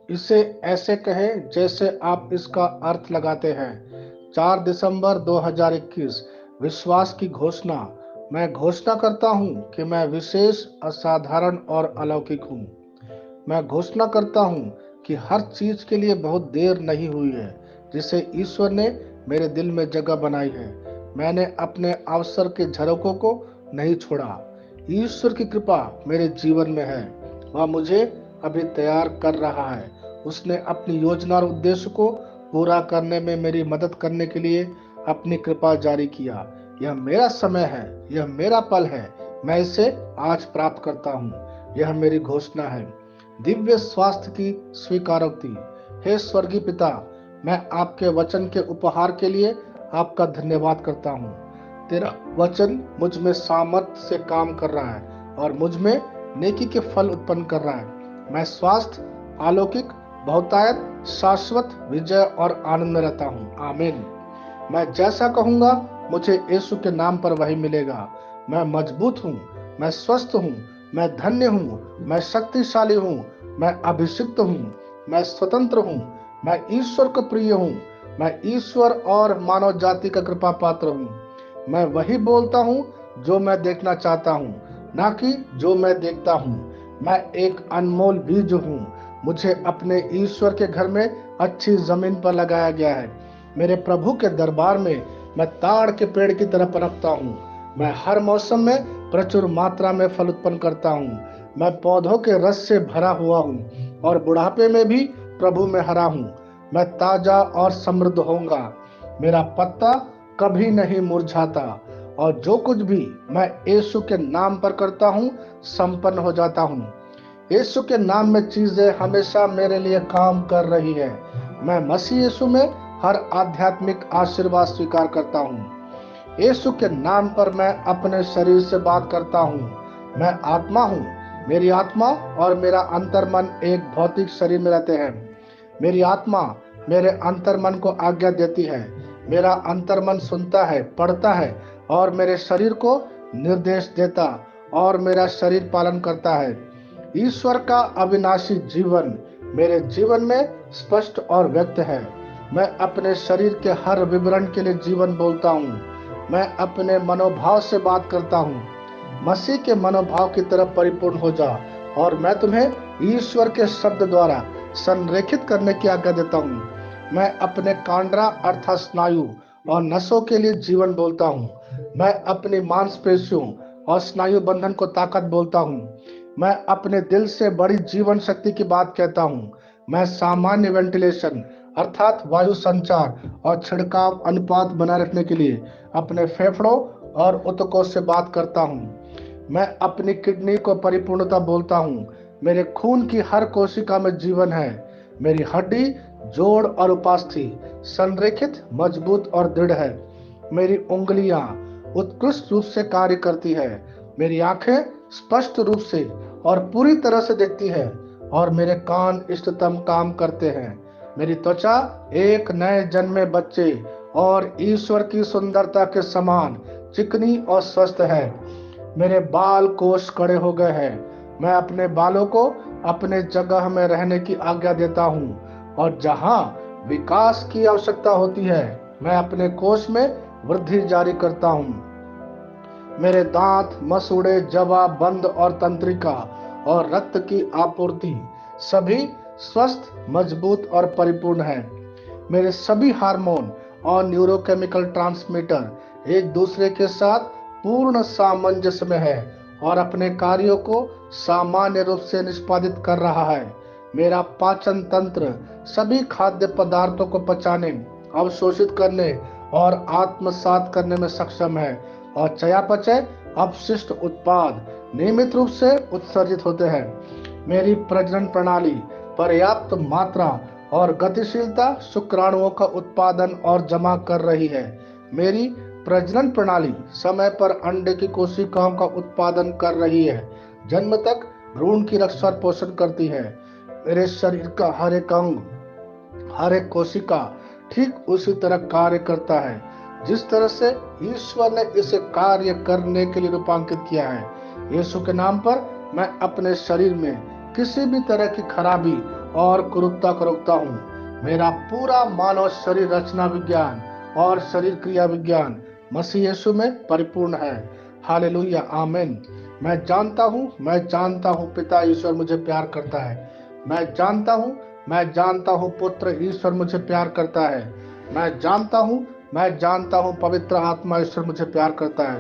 इसे ऐसे कहें जैसे आप इसका अर्थ लगाते हैं। 4 दिसंबर 2021। विश्वास की घोषणा। मैं घोषणा करता हूं कि मैं विशेष, असाधारण और अलौकिक हूं। मैं घोषणा करता हूं कि हर चीज के लिए बहुत देर नहीं हुई है जिसे ईश्वर ने मेरे दिल में जगह बनाई है। मैंने अपने अवसर के झरोकों को नहीं छोड़ा। ईश्वर की कृपा मेरे जीवन में है। वह मुझे अभी तैयार कर रहा है। उसने अपनी योजना और उद्देश्य को पूरा करने में मेरी मदद करने के लिए अपनी कृपा जारी किया। यह मेरा समय है, यह मेरा पल है। मैं इसे आज प्राप्त करता हूँ। यह मेरी घोषणा है। दिव्य स्वास्थ्य की स्वीकारोक्ति। हे स्वर्गीय पिता, मैं आपके वचन के उपहार के लिए आपका धन्यवाद करता हूँ। तेरा वचन मुझ में सामर्थ्य से काम कर रहा है और मुझ में नेकी के फल उत्पन्न कर रहा है। मैं स्वास्थ्य, अलौकिक, बहुतायत, शाश्वत विजय और आनंद में रहता हूँ। आमीन। मैं जैसा कहूंगा मुझे यीशु के नाम पर वही मिलेगा। मैं मजबूत हूँ, मैं स्वस्थ हूँ, मैं धन्य हूँ, मैं शक्तिशाली हूँ, मैं अभिषिक्त हूँ, मैं स्वतंत्र हूँ, मैं ईश्वर का प्रिय हूँ, मैं ईश्वर और मानव जाति का कृपा पात्र हूँ। मैं वही बोलता हूँ जो मैं देखना चाहता हूँ, ना कि जो मैं देखता हूँ। मैं एक अनमोल बीज हूँ। मुझे अपने ईश्वर के घर में अच्छी जमीन पर लगाया गया है। मेरे प्रभु के दरबार में मैं ताड़ के पेड़ की तरह पनपता हूँ। मैं हर मौसम में प्रचुर मात्रा में फल उत्पन्न करता हूँ। मैं पौधों के रस से भरा हुआ हूँ और बुढ़ापे में भी प्रभु में हरा हूँ। मैं ताजा और समृद्ध होऊंगा। मेरा पत्ता कभी नहीं मुरझाता और जो कुछ भी मैं यीशु के नाम पर करता हूँ संपन्न हो जाता हूँ। यीशु के नाम में चीजें हमेशा मेरे लिए काम कर रही है। मैं मसीह यीशु में हर आध्यात्मिक आशीर्वाद स्वीकार करता हूँ। यीशु के नाम पर मैं अपने शरीर से बात करता हूँ। मैं आत्मा हूँ। मेरी आत्मा और मेरा अंतर्मन एक भौतिक शरीर में रहते हैं। मेरी आत्मा मेरे अंतर्मन को आज्ञा देती है। मेरा अंतर्मन सुनता है, पढ़ता है और मेरे शरीर को निर्देश देता और मेरा शरीर पालन करता है। ईश्वर का अविनाशी जीवन मेरे जीवन में स्पष्ट और व्यक्त है। मैं अपने शरीर के हर विवरण के लिए जीवन बोलता हूँ। मैं अपने मनोभाव से बात करता हूँ। मसीह के मनोभाव की तरफ परिपूर्ण हो जा और मैं तुम्हें ईश्वर के शब्द द्वारा संरेखित करने की आज्ञा देता हूँ। मैं अपने कांड्रा अर्थात स्नायु और नसों के लिए जीवन बोलता हूँ। मैं अपनी मांसपेशियों और स्नायु बंधन को ताकत बोलता हूँ। मैं अपने दिल से बड़ी जीवन शक्ति की बात कहता हूँ। मैं सामान्य वेंटिलेशन अर्थात वायु संचार और छिड़काव अनुपात बनाए रखने के लिए अपने फेफड़ों और ऊतकों से बात करता हूँ। मैं अपनी किडनी को परिपूर्णता बोलता हूँ। मेरे खून की हर कोशिका में जीवन है। मेरी हड्डी, जोड़ और उपास्थि संरेखित, मजबूत और दृढ़ है। मेरी उंगलियां उत्कृष्ट रूप से कार्य करती है। मेरी आंखें स्पष्ट रूप से और पूरी तरह से देखती है और मेरे कान इष्टतम काम करते हैं। मेरी त्वचा एक नए जन्मे बच्चे और ईश्वर की सुंदरता के समान चिकनी और स्वस्थ है। मेरे बाल कोष कड़े हो गए हैं। मैं अपने बालों को अपने जगह में रहने की आज्ञा देता हूँ और जहाँ विकास की आवश्यकता होती है मैं अपने कोष में वृद्धि जारी करता हूँ। मेरे दांत, मसूड़े, जवा, बंद और तंत्रिका और रक्त की आपूर्ति सभी स्वस्थ, मजबूत और परिपूर्ण है। मेरे सभी हार्मोन और न्यूरोकेमिकल ट्रांसमीटर एक दूसरे के साथ पूर्ण सामंजस्य में है और अपने कार्यों को सामान्य रूप से निष्पादित कर रहा है। मेरा पाचन तंत्र सभी खाद्य पदार्थों को पचाने, अवशोषित करने और आत्मसात करने में सक्षम है और चयापचय अपशिष्ट उत्पाद नियमित रूप से उत्सर्जित होते हैं। मेरी प्रजनन प्रणाली पर्याप्त मात्रा और गतिशीलता शुक्राणुओं का उत्पादन और जमा कर रही है। मेरी प्रजनन प्रणाली समय पर अंडे की कोशिकाओं का उत्पादन कर रही है। जन्म तक भ्रूण की रक्षा और पोषण करती है। मेरे शरीर का हर एक अंग, हर एक कोशिका ठीक उसी तरह कार्य करता है जिस तरह से ईश्वर ने इसे कार्य करने के लिए रूपांकित किया है। यीशु के नाम पर मैं अपने शरीर में किसी भी तरह की खराबी और कुरूपता को रोकता हूँ। मेरा पूरा मानव शरीर रचना विज्ञान और शरीर क्रिया विज्ञान मसीह यीशु में परिपूर्ण है। हालेलुया, आमीन। मैं जानता हूँ पिता ईश्वर मुझे प्यार करता है। मैं जानता हूँ पुत्र ईश्वर मुझे प्यार करता है। मैं जानता हूँ पवित्र आत्मा ईश्वर मुझे प्यार करता है।